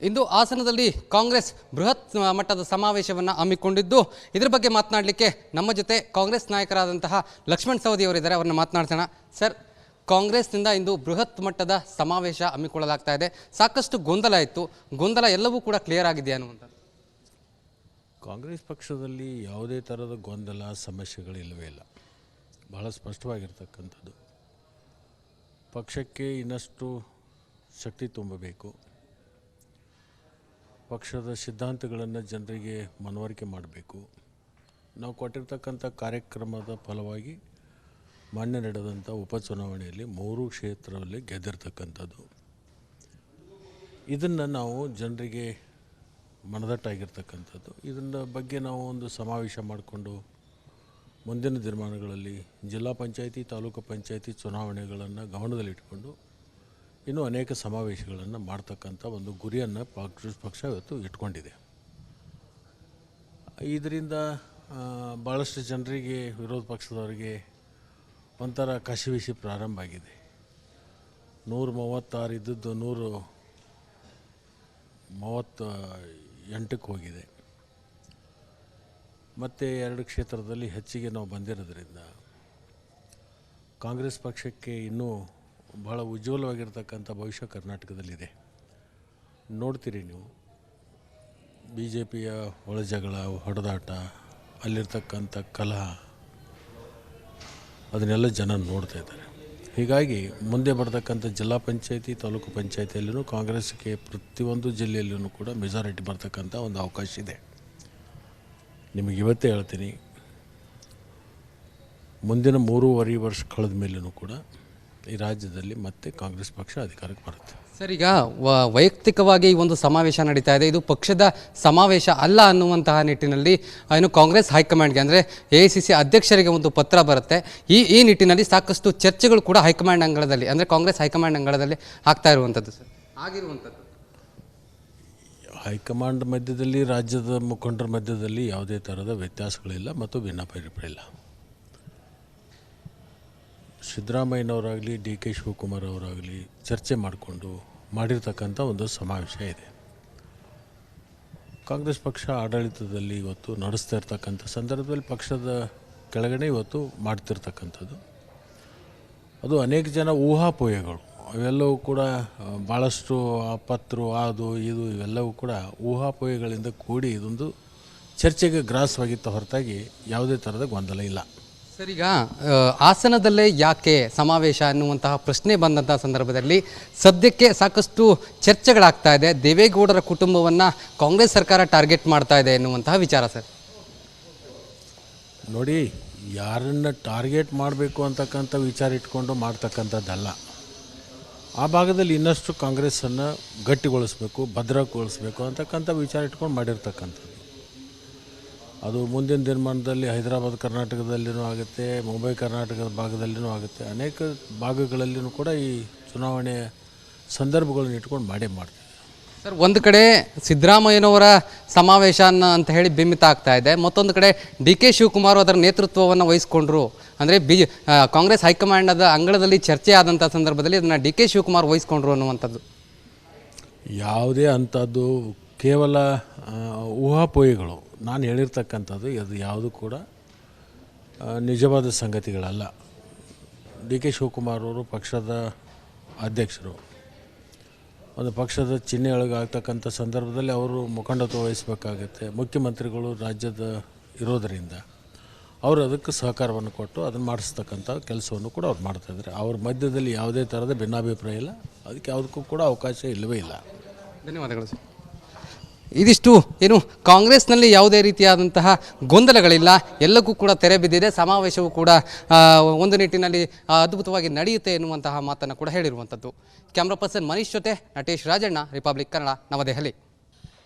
ಇಂದು ಹಾಸನದಲ್ಲಿ ಕಾಂಗ್ರೆಸ್ ಬೃಹತ್ ಮಟ್ಟದ ಸಮಾವೇಶವನ್ನು ಹಮ್ಮಿಕೊಂಡಿದ್ದು ಇದರ ಬಗ್ಗೆ ಮಾತನಾಡಲಿಕ್ಕೆ ನಮ್ಮ ಜೊತೆ ಕಾಂಗ್ರೆಸ್ ನಾಯಕರಾದಂತಹ ಲಕ್ಷ್ಮಣ್ ಸವದಿ ಅವರಿದ್ದಾರೆ. ಅವರನ್ನು ಮಾತನಾಡ್ಸೋಣ. ಸರ್, ಕಾಂಗ್ರೆಸ್ನಿಂದ ಇಂದು ಬೃಹತ್ ಮಟ್ಟದ ಸಮಾವೇಶ ಹಮ್ಮಿಕೊಳ್ಳಲಾಗ್ತಾ ಇದೆ. ಸಾಕಷ್ಟು ಗೊಂದಲ ಇತ್ತು, ಗೊಂದಲ ಎಲ್ಲವೂ ಕೂಡ ಕ್ಲಿಯರ್ ಆಗಿದೆ ಅನ್ನುವಂಥದ್ದು. ಕಾಂಗ್ರೆಸ್ ಪಕ್ಷದಲ್ಲಿ ಯಾವುದೇ ಥರದ ಗೊಂದಲ ಸಮಸ್ಯೆಗಳಿಲ್ಲವೇ ಇಲ್ಲ. ಬಹಳ ಸ್ಪಷ್ಟವಾಗಿರ್ತಕ್ಕಂಥದ್ದು. ಪಕ್ಷಕ್ಕೆ ಇನ್ನಷ್ಟು ಶಕ್ತಿ ತುಂಬಬೇಕು, ಪಕ್ಷದ ಸಿದ್ಧಾಂತಗಳನ್ನು ಜನರಿಗೆ ಮನವರಿಕೆ ಮಾಡಬೇಕು. ನಾವು ಕೊಟ್ಟಿರ್ತಕ್ಕಂಥ ಕಾರ್ಯಕ್ರಮದ ಫಲವಾಗಿ ಮೊನ್ನೆ ನಡೆದಂಥ ಉಪಚುನಾವಣೆಯಲ್ಲಿ 3 ಕ್ಷೇತ್ರದಲ್ಲಿ ಗೆದ್ದಿರ್ತಕ್ಕಂಥದ್ದು. ಇದನ್ನು ನಾವು ಜನರಿಗೆ ಮನದಟ್ಟಾಗಿರ್ತಕ್ಕಂಥದ್ದು. ಇದನ್ನ ಬಗ್ಗೆ ನಾವು ಒಂದು ಸಮಾವೇಶ ಮಾಡಿಕೊಂಡು ಮುಂದಿನ ದಿನಮಾನಗಳಲ್ಲಿ ಜಿಲ್ಲಾ ಪಂಚಾಯತಿ, ತಾಲೂಕು ಪಂಚಾಯತಿ ಚುನಾವಣೆಗಳನ್ನು ಗಮನದಲ್ಲಿಟ್ಟುಕೊಂಡು ಇನ್ನೂ ಅನೇಕ ಸಮಾವೇಶಗಳನ್ನು ಮಾಡ್ತಕ್ಕಂಥ ಒಂದು ಗುರಿಯನ್ನು ಪಕ್ಷ ಇವತ್ತು ಇಟ್ಕೊಂಡಿದೆ. ಇದರಿಂದ ಭಾಳಷ್ಟು ಜನರಿಗೆ, ವಿರೋಧ ಪಕ್ಷದವರಿಗೆ ಒಂಥರ ಕಸಿವಿಸಿ ಪ್ರಾರಂಭ ಆಗಿದೆ. 136 ಇದ್ದದ್ದು 138ಕ್ಕೆ ಹೋಗಿದೆ. ಮತ್ತು 2 ಕ್ಷೇತ್ರದಲ್ಲಿ ಹೆಚ್ಚಿಗೆ ನಾವು ಬಂದಿರೋದ್ರಿಂದ ಕಾಂಗ್ರೆಸ್ ಪಕ್ಷಕ್ಕೆ ಇನ್ನೂ ಭಾಳ ಉಜ್ವಲವಾಗಿರ್ತಕ್ಕಂಥ ಭವಿಷ್ಯ ಕರ್ನಾಟಕದಲ್ಲಿದೆ. ನೋಡ್ತೀರಿ ನೀವು, ಬಿ ಜೆ ಪಿಯ ಒಳಜಗಳ, ಹೊಡೆದಾಟ, ಅಲ್ಲಿರ್ತಕ್ಕಂಥ ಕಲಹ, ಅದನ್ನೆಲ್ಲ ಜನ ನೋಡ್ತಾ ಇದ್ದಾರೆ. ಹೀಗಾಗಿ ಮುಂದೆ ಬರ್ತಕ್ಕಂಥ ಜಿಲ್ಲಾ ಪಂಚಾಯತಿ, ತಾಲೂಕು ಪಂಚಾಯತಿಯಲ್ಲೂ ಕಾಂಗ್ರೆಸ್ಗೆ ಪ್ರತಿಯೊಂದು ಜಿಲ್ಲೆಯಲ್ಲೂ ಕೂಡ ಮೆಜಾರಿಟಿ ಬರ್ತಕ್ಕಂಥ ಒಂದು ಅವಕಾಶ ಇದೆ. ನಿಮಗೆ ಇವತ್ತೇ ಹೇಳ್ತೀನಿ, ಮುಂದಿನ 3.5 ವರ್ಷ ಕಳೆದ ಮೇಲೂ ಕೂಡ ಈ ರಾಜ್ಯದಲ್ಲಿ ಮತ್ತೆ ಕಾಂಗ್ರೆಸ್ ಪಕ್ಷ ಅಧಿಕಾರಕ್ಕೆ ಬರುತ್ತೆ. ಸರ್, ಈಗ ವೈಯಕ್ತಿಕವಾಗಿ ಈ ಒಂದು ಸಮಾವೇಶ ನಡೀತಾ ಇದೆ, ಇದು ಪಕ್ಷದ ಸಮಾವೇಶ ಅಲ್ಲ ಅನ್ನುವಂತಹ ನಿಟ್ಟಿನಲ್ಲಿ ಏನು ಕಾಂಗ್ರೆಸ್ ಹೈಕಮಾಂಡ್ಗೆ ಅಂದರೆ AICC ಅಧ್ಯಕ್ಷರಿಗೆ ಒಂದು ಪತ್ರ ಬರುತ್ತೆ. ಈ ನಿಟ್ಟಿನಲ್ಲಿ ಸಾಕಷ್ಟು ಚರ್ಚೆಗಳು ಕೂಡ ಹೈಕಮಾಂಡ್ ಅಂಗಳದಲ್ಲಿ, ಅಂದರೆ ಕಾಂಗ್ರೆಸ್ ಹೈಕಮಾಂಡ್ ಅಂಗಳದಲ್ಲಿ ಆಗ್ತಾ ಇರುವಂಥದ್ದು ಸರ್, ಆಗಿರುವಂಥದ್ದು. ಹೈಕಮಾಂಡ್ ಮಧ್ಯದಲ್ಲಿ, ರಾಜ್ಯದ ಮುಖಂಡರ ಮಧ್ಯದಲ್ಲಿ ಯಾವುದೇ ಥರದ ವ್ಯತ್ಯಾಸಗಳಿಲ್ಲ ಮತ್ತು ಭಿನ್ನಾಭಿಪ್ರಾಯ ಇಲ್ಲ. ಸಿದ್ದರಾಮಯ್ಯನವರಾಗಲಿ, DK ಶಿವಕುಮಾರ್ ಅವರಾಗಲಿ ಚರ್ಚೆ ಮಾಡಿಕೊಂಡು ಮಾಡಿರ್ತಕ್ಕಂಥ ಒಂದು ಸಮಾವೇಶ ಇದೆ. ಕಾಂಗ್ರೆಸ್ ಪಕ್ಷ ಆಡಳಿತದಲ್ಲಿ ಇವತ್ತು ನಡೆಸ್ತಾ ಇರ್ತಕ್ಕಂಥ ಸಂದರ್ಭದಲ್ಲಿ ಪಕ್ಷದ ಕೆಳಗಡೆ ಇವತ್ತು ಮಾಡ್ತಿರ್ತಕ್ಕಂಥದ್ದು. ಅದು ಅನೇಕ ಜನ ಊಹಾಪೋಹಗಳು, ಅವೆಲ್ಲವೂ ಕೂಡ ಭಾಳಷ್ಟು ಪತ್ರು, ಅದು ಇದು ಇವೆಲ್ಲವೂ ಕೂಡ ಊಹಾಪೋಹಗಳಿಂದ ಕೂಡಿ ಇದೊಂದು ಚರ್ಚೆಗೆ ಗ್ರಾಸವಾಗಿತ್ತ ಹೊರತಾಗಿ ಯಾವುದೇ ಥರದ ಗೊಂದಲ ಇಲ್ಲ. ಸರ್, ಈಗ ಹಾಸನದಲ್ಲೇ ಯಾಕೆ ಸಮಾವೇಶ ಅನ್ನುವಂತಹ ಪ್ರಶ್ನೆ ಬಂದಂತಹ ಸಂದರ್ಭದಲ್ಲಿ ಸದ್ಯಕ್ಕೆ ಸಾಕಷ್ಟು ಚರ್ಚೆಗಳಾಗ್ತಾ ಇದೆ. ದೇವೇಗೌಡರ ಕುಟುಂಬವನ್ನು ಕಾಂಗ್ರೆಸ್ ಸರ್ಕಾರ ಟಾರ್ಗೆಟ್ ಮಾಡ್ತಾ ಇದೆ ಎನ್ನುವಂತಹ ವಿಚಾರ. ಸರ್ ನೋಡಿ, ಯಾರನ್ನು ಟಾರ್ಗೆಟ್ ಮಾಡಬೇಕು ಅಂತಕ್ಕಂಥ ವಿಚಾರ ಇಟ್ಕೊಂಡು ಮಾಡ್ತಕ್ಕಂಥದ್ದಲ್ಲ. ಆ ಭಾಗದಲ್ಲಿ ಇನ್ನಷ್ಟು ಕಾಂಗ್ರೆಸ್ಸನ್ನು ಗಟ್ಟಿಗೊಳಿಸ್ಬೇಕು, ಭದ್ರಗೊಳಿಸ್ಬೇಕು ಅಂತಕ್ಕಂಥ ವಿಚಾರ ಇಟ್ಕೊಂಡು ಮಾಡಿರ್ತಕ್ಕಂಥದ್ದು. ಅದು ಮುಂದಿನ ದಿನಮಾನದಲ್ಲಿ ಹೈದರಾಬಾದ್ ಕರ್ನಾಟಕದಲ್ಲಿಯೂ ಆಗುತ್ತೆ, ಮುಂಬೈ ಕರ್ನಾಟಕದ ಭಾಗದಲ್ಲಿಯೂ ಆಗುತ್ತೆ. ಅನೇಕ ಭಾಗಗಳಲ್ಲಿಯೂ ಕೂಡ ಈ ಚುನಾವಣೆಯ ಸಂದರ್ಭಗಳನ್ನು ಇಟ್ಕೊಂಡು ಮಾಡ್ತೀವಿ. ಸರ್, ಒಂದು ಕಡೆ ಸಿದ್ದರಾಮಯ್ಯನವರ ಸಮಾವೇಶ ಅಂತ ಹೇಳಿ ಬಿಂಬಿತ ಆಗ್ತಾ ಇದೆ, ಮತ್ತೊಂದು ಕಡೆ DK ಶಿವಕುಮಾರ್ ಅದರ ನೇತೃತ್ವವನ್ನು ವಹಿಸ್ಕೊಂಡ್ರು. ಅಂದರೆ ಕಾಂಗ್ರೆಸ್ ಹೈಕಮಾಂಡದ ಅಂಗಳದಲ್ಲಿ ಚರ್ಚೆ ಆದಂಥ ಸಂದರ್ಭದಲ್ಲಿ ಅದನ್ನು DK ಶಿವಕುಮಾರ್ ವಹಿಸ್ಕೊಂಡ್ರು ಅನ್ನುವಂಥದ್ದು. ಯಾವುದೇ ಅಂಥದ್ದು ಕೇವಲ ಊಹಾಪೋಹಗಳು. ನಾನು ಹೇಳಿರ್ತಕ್ಕಂಥದ್ದು ಅದು ಯಾವುದು ಕೂಡ ನಿಜವಾದ ಸಂಗತಿಗಳಲ್ಲ. DK ಶಿವಕುಮಾರ್ ಅವರು ಪಕ್ಷದ ಅಧ್ಯಕ್ಷರು. ಒಂದು ಪಕ್ಷದ ಚಿಹ್ನೆಯೊಳಗೆ ಆಗ್ತಕ್ಕಂಥ ಸಂದರ್ಭದಲ್ಲಿ ಅವರು ಮುಖಂಡತ್ವ ವಹಿಸಬೇಕಾಗತ್ತೆ. ಮುಖ್ಯಮಂತ್ರಿಗಳು ರಾಜ್ಯದ ಇರೋದರಿಂದ ಅವರು ಅದಕ್ಕೆ ಸಹಕಾರವನ್ನು ಕೊಟ್ಟು ಅದನ್ನು ಮಾಡಿಸ್ತಕ್ಕಂಥ ಕೆಲಸವನ್ನು ಕೂಡ ಅವ್ರು ಮಾಡ್ತಾಯಿದ್ದಾರೆ. ಅವ್ರ ಮಧ್ಯದಲ್ಲಿ ಯಾವುದೇ ಥರದ ಭಿನ್ನಾಭಿಪ್ರಾಯ ಇಲ್ಲ, ಅದಕ್ಕೆ ಯಾವುದಕ್ಕೂ ಕೂಡ ಅವಕಾಶ ಇಲ್ಲವೇ ಇಲ್ಲ. ಧನ್ಯವಾದಗಳು ಸರ್. ಇದಿಷ್ಟು ಏನು ಕಾಂಗ್ರೆಸ್ನಲ್ಲಿ ಯಾವುದೇ ರೀತಿಯಾದಂತಹ ಗೊಂದಲಗಳಿಲ್ಲ, ಎಲ್ಲಕ್ಕೂ ಕೂಡ ತೆರೆ ಬಿದ್ದಿದೆ. ಸಮಾವೇಶವು ಕೂಡ ಒಂದು ನಿಟ್ಟಿನಲ್ಲಿ ಅದ್ಭುತವಾಗಿ ನಡೆಯುತ್ತೆ ಎನ್ನುವಂತಹ ಮಾತನ್ನು ಕೂಡ ಹೇಳಿರುವಂಥದ್ದು. ಕ್ಯಾಮ್ರಾ ಪರ್ಸನ್ ಮನೀಶ್ ಜೊತೆ ನಟೇಶ್ ರಾಜಣ್ಣ, ರಿಪಬ್ಲಿಕ್ ಕನ್ನಡ, ನವದೆಹಲಿ.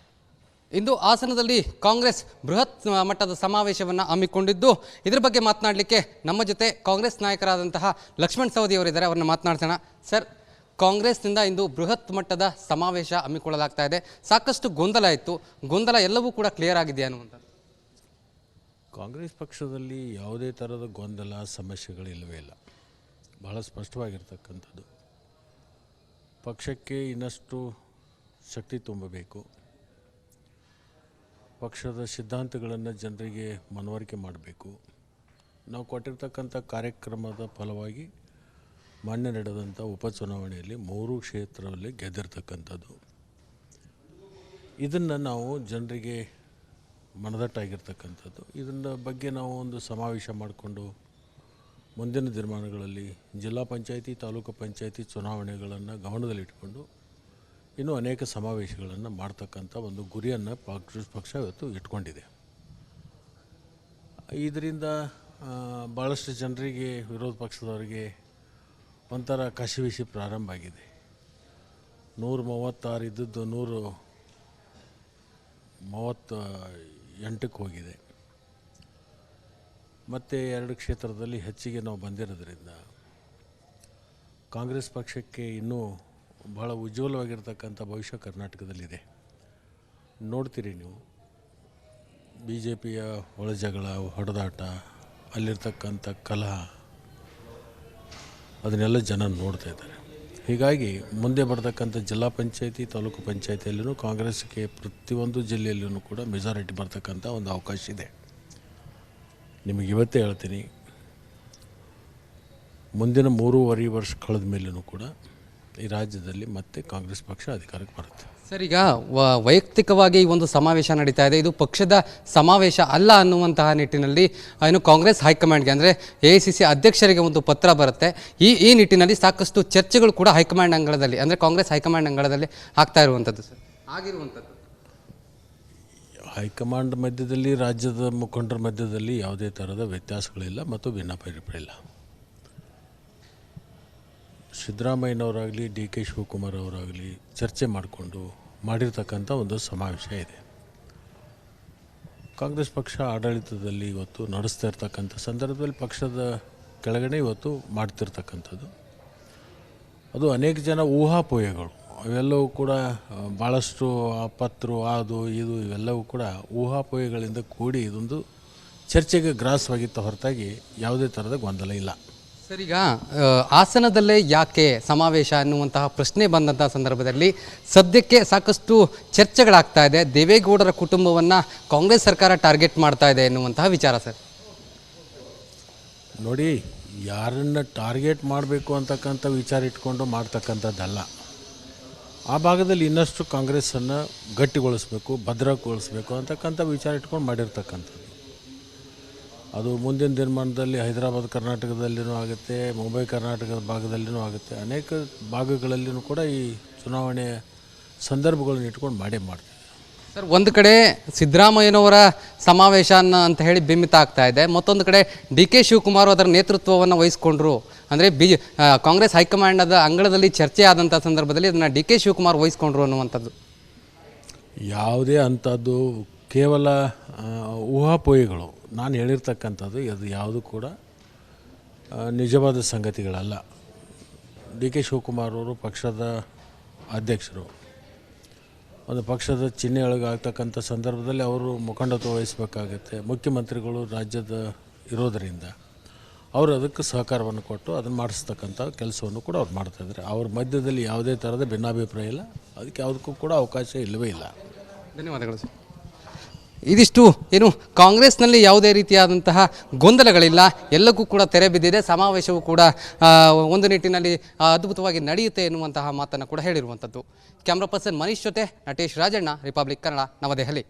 ಇಂದು ಹಾಸನದಲ್ಲಿ ಕಾಂಗ್ರೆಸ್ ಬೃಹತ್ ಮಟ್ಟದ ಸಮಾವೇಶವನ್ನು ಹಮ್ಮಿಕೊಂಡಿದ್ದು ಇದರ ಬಗ್ಗೆ ಮಾತನಾಡಲಿಕ್ಕೆ ನಮ್ಮ ಜೊತೆ ಕಾಂಗ್ರೆಸ್ ನಾಯಕರಾದಂತಹ ಲಕ್ಷ್ಮಣ್ ಸವದಿ ಅವರಿದ್ದಾರೆ. ಅವರನ್ನು ಮಾತನಾಡ್ಸೋಣ. ಸರ್, ಕಾಂಗ್ರೆಸ್ನಿಂದ ಇಂದು ಬೃಹತ್ ಮಟ್ಟದ ಸಮಾವೇಶ ಹಮ್ಮಿಕೊಳ್ಳಲಾಗ್ತಾ ಇದೆ. ಸಾಕಷ್ಟು ಗೊಂದಲ ಇತ್ತು, ಗೊಂದಲ ಎಲ್ಲವೂ ಕೂಡ ಕ್ಲಿಯರ್ ಆಗಿದೆ ಅನ್ನುವಂಥದ್ದು. ಕಾಂಗ್ರೆಸ್ ಪಕ್ಷದಲ್ಲಿ ಯಾವುದೇ ಥರದ ಗೊಂದಲ ಸಮಸ್ಯೆಗಳಿಲ್ಲವೇ ಇಲ್ಲ. ಬಹಳ ಸ್ಪಷ್ಟವಾಗಿರ್ತಕ್ಕಂಥದ್ದು. ಪಕ್ಷಕ್ಕೆ ಇನ್ನಷ್ಟು ಶಕ್ತಿ ತುಂಬಬೇಕು, ಪಕ್ಷದ ಸಿದ್ಧಾಂತಗಳನ್ನು ಜನರಿಗೆ ಮನವರಿಕೆ ಮಾಡಬೇಕು. ನಾವು ಕೊಟ್ಟಿರ್ತಕ್ಕಂಥ ಕಾರ್ಯಕ್ರಮದ ಫಲವಾಗಿ ಮಾನ್ಯ ನಡೆದಂಥ ಉಪಚುನಾವಣೆಯಲ್ಲಿ 3 ಕ್ಷೇತ್ರದಲ್ಲಿ ಗೆದ್ದಿರ್ತಕ್ಕಂಥದ್ದು. ಇದನ್ನು ನಾವು ಜನರಿಗೆ ಮನದಟ್ಟಾಗಿರ್ತಕ್ಕಂಥದ್ದು. ಇದರ ಬಗ್ಗೆ ನಾವು ಒಂದು ಸಮಾವೇಶ ಮಾಡಿಕೊಂಡು ಮುಂದಿನ ದಿನಮಾನಗಳಲ್ಲಿ ಜಿಲ್ಲಾ ಪಂಚಾಯತಿ, ತಾಲೂಕು ಪಂಚಾಯತಿ ಚುನಾವಣೆಗಳನ್ನು ಗಮನದಲ್ಲಿಟ್ಟುಕೊಂಡು ಇನ್ನೂ ಅನೇಕ ಸಮಾವೇಶಗಳನ್ನು ಮಾಡ್ತಕ್ಕಂಥ ಒಂದು ಗುರಿಯನ್ನು ಪಕ್ಷ ಇವತ್ತು ಇಟ್ಕೊಂಡಿದೆ. ಇದರಿಂದ ಭಾಳಷ್ಟು ಜನರಿಗೆ, ವಿರೋಧ ಪಕ್ಷದವರಿಗೆ ಒಂಥರ ಕಸಿವಿಸಿ ಪ್ರಾರಂಭ ಆಗಿದೆ. 136 ಇದ್ದದ್ದು 138ಕ್ಕೆ ಹೋಗಿದೆ. ಮತ್ತು 2 ಕ್ಷೇತ್ರದಲ್ಲಿ ಹೆಚ್ಚಿಗೆ ನಾವು ಬಂದಿರೋದ್ರಿಂದ ಕಾಂಗ್ರೆಸ್ ಪಕ್ಷಕ್ಕೆ ಇನ್ನೂ ಭಾಳ ಉಜ್ವಲವಾಗಿರ್ತಕ್ಕಂಥ ಭವಿಷ್ಯ ಕರ್ನಾಟಕದಲ್ಲಿದೆ. ನೋಡ್ತೀರಿ ನೀವು, ಬಿ ಜೆ ಪಿಯ ಒಳಜಗಳ, ಹೊಡೆದಾಟ, ಅಲ್ಲಿರ್ತಕ್ಕಂಥ ಕಲಹ, ಅದನ್ನೆಲ್ಲ ಜನ ನೋಡ್ತಾ ಇದ್ದಾರೆ. ಹೀಗಾಗಿ ಮುಂದೆ ಬರ್ತಕ್ಕಂಥ ಜಿಲ್ಲಾ ಪಂಚಾಯತಿ, ತಾಲೂಕು ಪಂಚಾಯತಿಯಲ್ಲೂ ಕಾಂಗ್ರೆಸ್ಗೆ ಪ್ರತಿಯೊಂದು ಜಿಲ್ಲೆಯಲ್ಲೂ ಕೂಡ ಮೆಜಾರಿಟಿ ಬರ್ತಕ್ಕಂಥ ಒಂದು ಅವಕಾಶ ಇದೆ. ನಿಮಗೆ ಇವತ್ತೇ ಹೇಳ್ತೀನಿ, ಮುಂದಿನ 3.5 ವರ್ಷ ಕಳೆದ ಮೇಲೂ ಕೂಡ ಈ ರಾಜ್ಯದಲ್ಲಿ ಮತ್ತೆ ಕಾಂಗ್ರೆಸ್ ಪಕ್ಷ ಅಧಿಕಾರಕ್ಕೆ ಬರುತ್ತೆ. ಸರ್, ಈಗ ವೈಯಕ್ತಿಕವಾಗಿ ಈ ಒಂದು ಸಮಾವೇಶ ನಡೀತಾ ಇದೆ, ಇದು ಪಕ್ಷದ ಸಮಾವೇಶ ಅಲ್ಲ ಅನ್ನುವಂತಹ ನಿಟ್ಟಿನಲ್ಲಿ ಏನು ಕಾಂಗ್ರೆಸ್ ಹೈಕಮಾಂಡ್ಗೆ, ಅಂದರೆ AICC ಅಧ್ಯಕ್ಷರಿಗೆ ಒಂದು ಪತ್ರ ಬರುತ್ತೆ. ಈ ನಿಟ್ಟಿನಲ್ಲಿ ಸಾಕಷ್ಟು ಚರ್ಚೆಗಳು ಕೂಡ ಹೈಕಮಾಂಡ್ ಅಂಗಳದಲ್ಲಿ, ಅಂದರೆ ಕಾಂಗ್ರೆಸ್ ಹೈಕಮಾಂಡ್ ಅಂಗಳದಲ್ಲಿ ಆಗ್ತಾ ಇರುವಂಥದ್ದು ಸರ್, ಆಗಿರುವಂಥದ್ದು. ಹೈಕಮಾಂಡ್ ಮಧ್ಯದಲ್ಲಿ, ರಾಜ್ಯದ ಮುಖಂಡರ ಮಧ್ಯದಲ್ಲಿ ಯಾವುದೇ ಥರದ ವ್ಯತ್ಯಾಸಗಳಿಲ್ಲ ಮತ್ತು ಭಿನ್ನಾಭಿಪ್ರಾಯ. ಸಿದ್ದರಾಮಯ್ಯನವರಾಗಲಿ, DK ಶಿವಕುಮಾರ್ ಅವರಾಗಲಿ ಚರ್ಚೆ ಮಾಡಿಕೊಂಡು ಮಾಡಿರ್ತಕ್ಕಂಥ ಒಂದು ಸಮಾವೇಶ ಇದೆ. ಕಾಂಗ್ರೆಸ್ ಪಕ್ಷ ಆಡಳಿತದಲ್ಲಿ ಇವತ್ತು ನಡೆಸ್ತಾ ಇರ್ತಕ್ಕಂಥ ಸಂದರ್ಭದಲ್ಲಿ ಪಕ್ಷದ ಕೆಳಗಡೆ ಇವತ್ತು ಮಾಡ್ತಿರ್ತಕ್ಕಂಥದ್ದು. ಅದು ಅನೇಕ ಜನ ಊಹಾಪೋಹಗಳು, ಅವೆಲ್ಲವೂ ಕೂಡ ಭಾಳಷ್ಟು ಪತ್ರು, ಅದು ಇದು ಇವೆಲ್ಲವೂ ಕೂಡ ಊಹಾಪೋಹಗಳಿಂದ ಕೂಡಿ ಇದೊಂದು ಚರ್ಚೆಗೆ ಗ್ರಾಸವಾಗಿತ್ತು ಹೊರತಾಗಿ ಯಾವುದೇ ಥರದ ಗೊಂದಲ ಇಲ್ಲ. ಸರ್, ಈಗ ಹಾಸನದಲ್ಲೇ ಯಾಕೆ ಸಮಾವೇಶ ಅನ್ನುವಂತಹ ಪ್ರಶ್ನೆ ಬಂದಂತಹ ಸಂದರ್ಭದಲ್ಲಿ ಸದ್ಯಕ್ಕೆ ಸಾಕಷ್ಟು ಚರ್ಚೆಗಳಾಗ್ತಾ ಇದೆ. ದೇವೇಗೌಡರ ಕುಟುಂಬವನ್ನು ಕಾಂಗ್ರೆಸ್ ಸರ್ಕಾರ ಟಾರ್ಗೆಟ್ ಮಾಡ್ತಾ ಇದೆ ಎನ್ನುವಂತಹ ವಿಚಾರ. ಸರ್ ನೋಡಿ, ಯಾರನ್ನು ಟಾರ್ಗೆಟ್ ಮಾಡಬೇಕು ಅಂತಕ್ಕಂಥ ವಿಚಾರ ಇಟ್ಕೊಂಡು ಮಾಡ್ತಕ್ಕಂಥದ್ದಲ್ಲ. ಆ ಭಾಗದಲ್ಲಿ ಇನ್ನಷ್ಟು ಕಾಂಗ್ರೆಸ್ಸನ್ನು ಗಟ್ಟಿಗೊಳಿಸ್ಬೇಕು, ಭದ್ರಗೊಳಿಸ್ಬೇಕು ಅಂತಕ್ಕಂಥ ವಿಚಾರ ಇಟ್ಕೊಂಡು ಮಾಡಿರ್ತಕ್ಕಂಥದ್ದು. ಅದು ಮುಂದಿನ ದಿನಮಾನದಲ್ಲಿ ಹೈದರಾಬಾದ್ ಕರ್ನಾಟಕದಲ್ಲಿಯೂ ಆಗುತ್ತೆ, ಮುಂಬೈ ಕರ್ನಾಟಕದ ಭಾಗದಲ್ಲಿಯೂ ಆಗುತ್ತೆ. ಅನೇಕ ಭಾಗಗಳಲ್ಲಿಯೂ ಕೂಡ ಈ ಚುನಾವಣೆಯ ಸಂದರ್ಭಗಳನ್ನು ಇಟ್ಕೊಂಡು ಮಾಡ್ತೀವಿ. ಸರ್, ಒಂದು ಕಡೆ ಸಿದ್ದರಾಮಯ್ಯನವರ ಸಮಾವೇಶ ಅಂತ ಹೇಳಿ ಬಿಂಬಿತ ಆಗ್ತಾ ಇದೆ, ಮತ್ತೊಂದು ಕಡೆ DK ಶಿವಕುಮಾರ್ ಅದರ ನೇತೃತ್ವವನ್ನು ವಹಿಸ್ಕೊಂಡ್ರು. ಅಂದರೆ ಕಾಂಗ್ರೆಸ್ ಹೈಕಮಾಂಡದ ಅಂಗಳದಲ್ಲಿ ಚರ್ಚೆ ಆದಂಥ ಸಂದರ್ಭದಲ್ಲಿ ಅದನ್ನು DK ಶಿವಕುಮಾರ್ ವಹಿಸ್ಕೊಂಡ್ರು ಅನ್ನುವಂಥದ್ದು. ಯಾವುದೇ ಅಂಥದ್ದು ಕೇವಲ ಊಹಾಪೋಹಗಳು. ನಾನು ಹೇಳಿರ್ತಕ್ಕಂಥದ್ದು ಅದು ಯಾವುದು ಕೂಡ ನಿಜವಾದ ಸಂಗತಿಗಳಲ್ಲ. DK ಶಿವಕುಮಾರ್ ಅವರು ಪಕ್ಷದ ಅಧ್ಯಕ್ಷರು. ಒಂದು ಪಕ್ಷದ ಚಿಹ್ನೆ ಒಳಗಾಗ್ತಕ್ಕಂಥ ಸಂದರ್ಭದಲ್ಲಿ ಅವರು ಮುಖಂಡತ್ವ ವಹಿಸಬೇಕಾಗತ್ತೆ. ಮುಖ್ಯಮಂತ್ರಿಗಳು ರಾಜ್ಯದ ಇರೋದರಿಂದ ಅವರು ಅದಕ್ಕೆ ಸಹಕಾರವನ್ನು ಕೊಟ್ಟು ಅದನ್ನು ಮಾಡಿಸ್ತಕ್ಕಂಥ ಕೆಲಸವನ್ನು ಕೂಡ ಅವ್ರು ಮಾಡ್ತಾಯಿದ್ದಾರೆ. ಅವ್ರ ಮಧ್ಯದಲ್ಲಿ ಯಾವುದೇ ಥರದ ಭಿನ್ನಾಭಿಪ್ರಾಯ ಇಲ್ಲ, ಅದಕ್ಕೆ ಯಾವುದಕ್ಕೂ ಕೂಡ ಅವಕಾಶ ಇಲ್ಲವೇ ಇಲ್ಲ. ಧನ್ಯವಾದಗಳು ಸರ್. ಇದಿಷ್ಟು ಏನು ಕಾಂಗ್ರೆಸ್ನಲ್ಲಿ ಯಾವುದೇ ರೀತಿಯಾದಂತಹ ಗೊಂದಲಗಳಿಲ್ಲ, ಎಲ್ಲಕ್ಕೂ ಕೂಡ ತೆರೆ ಬಿದ್ದಿದೆ. ಸಮಾವೇಶವು ಕೂಡ ಒಂದು ನಿಟ್ಟಿನಲ್ಲಿ ಅದ್ಭುತವಾಗಿ ನಡೆಯುತ್ತೆ ಎನ್ನುವಂತಹ ಮಾತನ್ನು ಕೂಡ ಹೇಳಿರುವಂಥದ್ದು. ಕ್ಯಾಮ್ರಾ ಪರ್ಸನ್ ಮನೀಶ್ ಜೊತೆ ನಟೇಶ್ ರಾಜಣ್ಣ, ರಿಪಬ್ಲಿಕ್ ಕನ್ನಡ, ನವದೆಹಲಿ.